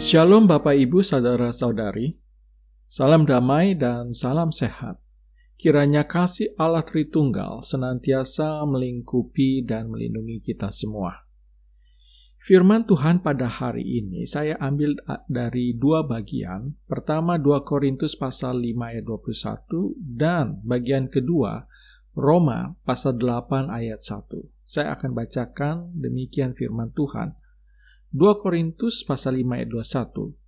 Shalom Bapak Ibu Saudara-saudari, salam damai dan salam sehat. Kiranya kasih Allah Tritunggal senantiasa melingkupi dan melindungi kita semua. Firman Tuhan pada hari ini saya ambil dari dua bagian. Pertama 2 Korintus pasal 5 ayat 21 dan bagian kedua Roma pasal 8 ayat 1. Saya akan bacakan demikian firman Tuhan. 2 Korintus pasal 5 ayat 21.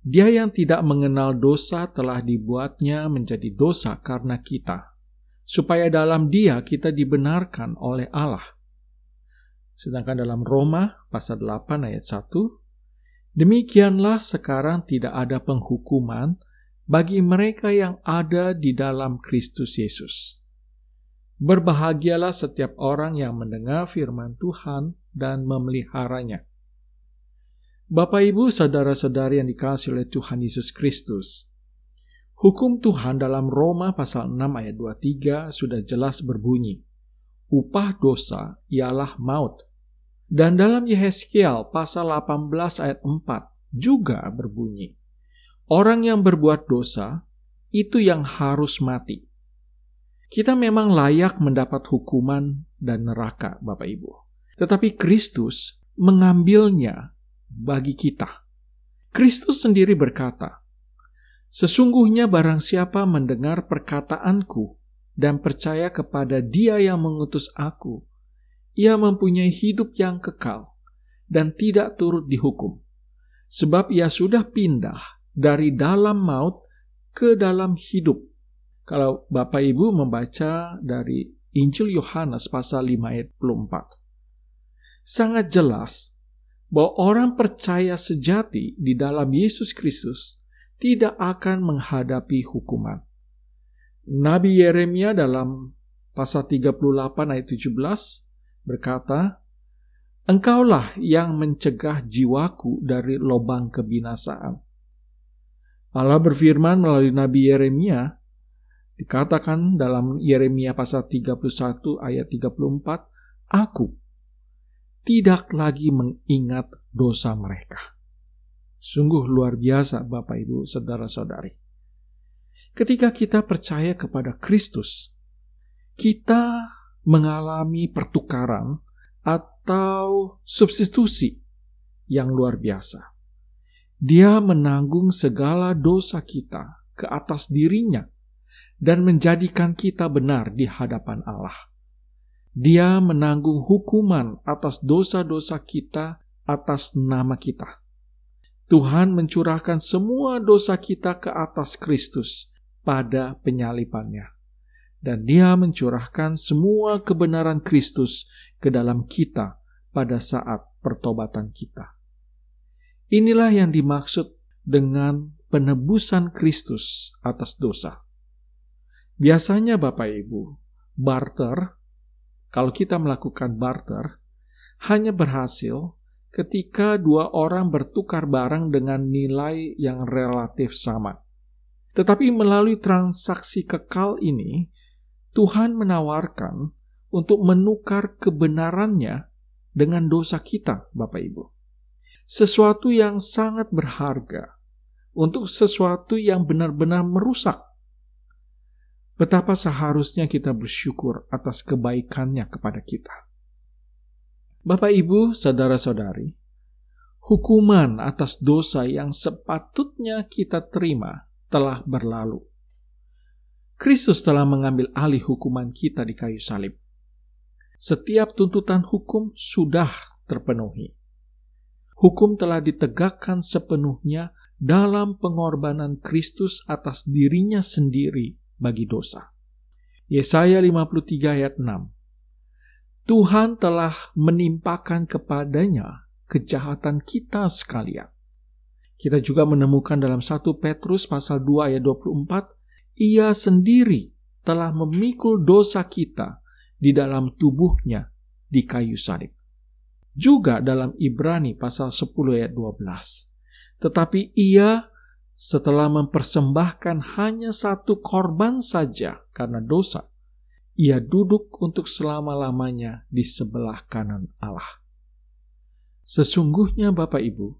Dia yang tidak mengenal dosa telah dibuatnya menjadi dosa karena kita, supaya dalam Dia kita dibenarkan oleh Allah. Sedangkan dalam Roma pasal 8 ayat 1, demikianlah sekarang tidak ada penghukuman bagi mereka yang ada di dalam Kristus Yesus. Berbahagialah setiap orang yang mendengar firman Tuhan dan memeliharanya. Bapak Ibu saudara-saudari yang dikasihi oleh Tuhan Yesus Kristus, hukum Tuhan dalam Roma pasal 6 ayat 23 sudah jelas berbunyi, upah dosa ialah maut. Dan dalam Yehezkiel pasal 18 ayat 4 juga berbunyi, orang yang berbuat dosa itu yang harus mati. Kita memang layak mendapat hukuman dan neraka, Bapak Ibu. Tetapi Kristus mengambilnya bagi kita. Kristus sendiri berkata, sesungguhnya barang siapa mendengar perkataanku dan percaya kepada Dia yang mengutus aku, ia mempunyai hidup yang kekal dan tidak turut dihukum, sebab ia sudah pindah dari dalam maut ke dalam hidup. Kalau Bapak Ibu membaca dari Injil Yohanes pasal 5 ayat 24, sangat jelas bahwa orang percaya sejati di dalam Yesus Kristus tidak akan menghadapi hukuman. Nabi Yeremia dalam pasal 38 ayat 17 berkata, engkaulah yang mencegah jiwaku dari lubang kebinasaan. Allah berfirman melalui Nabi Yeremia, dikatakan dalam Yeremia pasal 31 ayat 34, aku tidak lagi mengingat dosa mereka. Sungguh luar biasa Bapak Ibu saudara-saudari. Ketika kita percaya kepada Kristus, kita mengalami pertukaran atau substitusi yang luar biasa. Dia menanggung segala dosa kita ke atas dirinya dan menjadikan kita benar di hadapan Allah. Dia menanggung hukuman atas dosa-dosa kita atas nama kita. Tuhan mencurahkan semua dosa kita ke atas Kristus pada penyalibannya. Dan Dia mencurahkan semua kebenaran Kristus ke dalam kita pada saat pertobatan kita. Inilah yang dimaksud dengan penebusan Kristus atas dosa. Biasanya Bapak Ibu, barter, kalau kita melakukan barter, hanya berhasil ketika dua orang bertukar barang dengan nilai yang relatif sama. Tetapi melalui transaksi kekal ini, Tuhan menawarkan untuk menukar kebenarannya dengan dosa kita, Bapak Ibu. Sesuatu yang sangat berharga untuk sesuatu yang benar-benar merusak. Betapa seharusnya kita bersyukur atas kebaikannya kepada kita. Bapak Ibu, saudara-saudari, hukuman atas dosa yang sepatutnya kita terima telah berlalu. Kristus telah mengambil alih hukuman kita di kayu salib. Setiap tuntutan hukum sudah terpenuhi. Hukum telah ditegakkan sepenuhnya dalam pengorbanan Kristus atas dirinya sendiri bagi dosa. Yesaya 53 ayat 6. Tuhan telah menimpakan kepadanya kejahatan kita sekalian. Kita juga menemukan dalam 1 Petrus pasal 2 ayat 24, Ia sendiri telah memikul dosa kita di dalam tubuhnya di kayu salib. Juga dalam Ibrani pasal 10 ayat 12. Tetapi Ia setelah mempersembahkan hanya satu korban saja karena dosa, Ia duduk untuk selama-lamanya di sebelah kanan Allah. Sesungguhnya Bapak Ibu,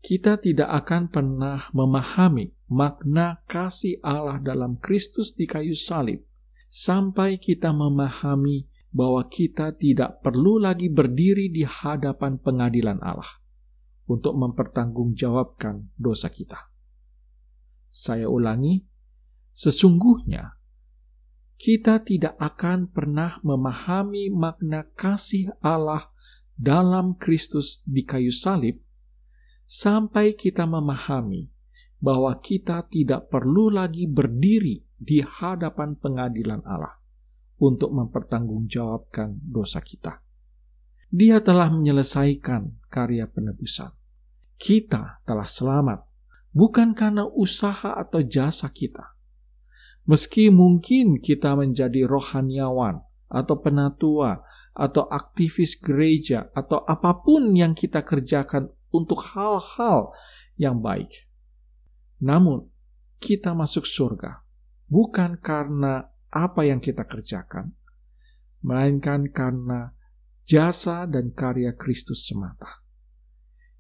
kita tidak akan pernah memahami makna kasih Allah dalam Kristus di kayu salib sampai kita memahami bahwa kita tidak perlu lagi berdiri di hadapan pengadilan Allah untuk mempertanggungjawabkan dosa kita. Saya ulangi, sesungguhnya kita tidak akan pernah memahami makna kasih Allah dalam Kristus di kayu salib sampai kita memahami bahwa kita tidak perlu lagi berdiri di hadapan pengadilan Allah untuk mempertanggungjawabkan dosa kita. Dia telah menyelesaikan karya penebusan. Kita telah selamat, bukan karena usaha atau jasa kita. Meski mungkin kita menjadi rohaniawan, atau penatua, atau aktivis gereja, atau apapun yang kita kerjakan untuk hal-hal yang baik. Namun, kita masuk surga bukan karena apa yang kita kerjakan, melainkan karena jasa dan karya Kristus semata.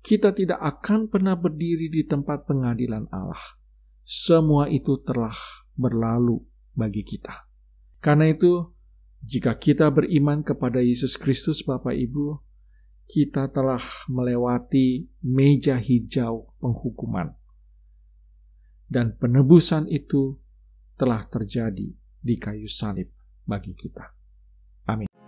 Kita tidak akan pernah berdiri di tempat pengadilan Allah. Semua itu telah berlalu bagi kita. Karena itu, jika kita beriman kepada Yesus Kristus, Bapak Ibu, kita telah melewati meja hijau penghukuman. Dan penebusan itu telah terjadi di kayu salib bagi kita. Amin.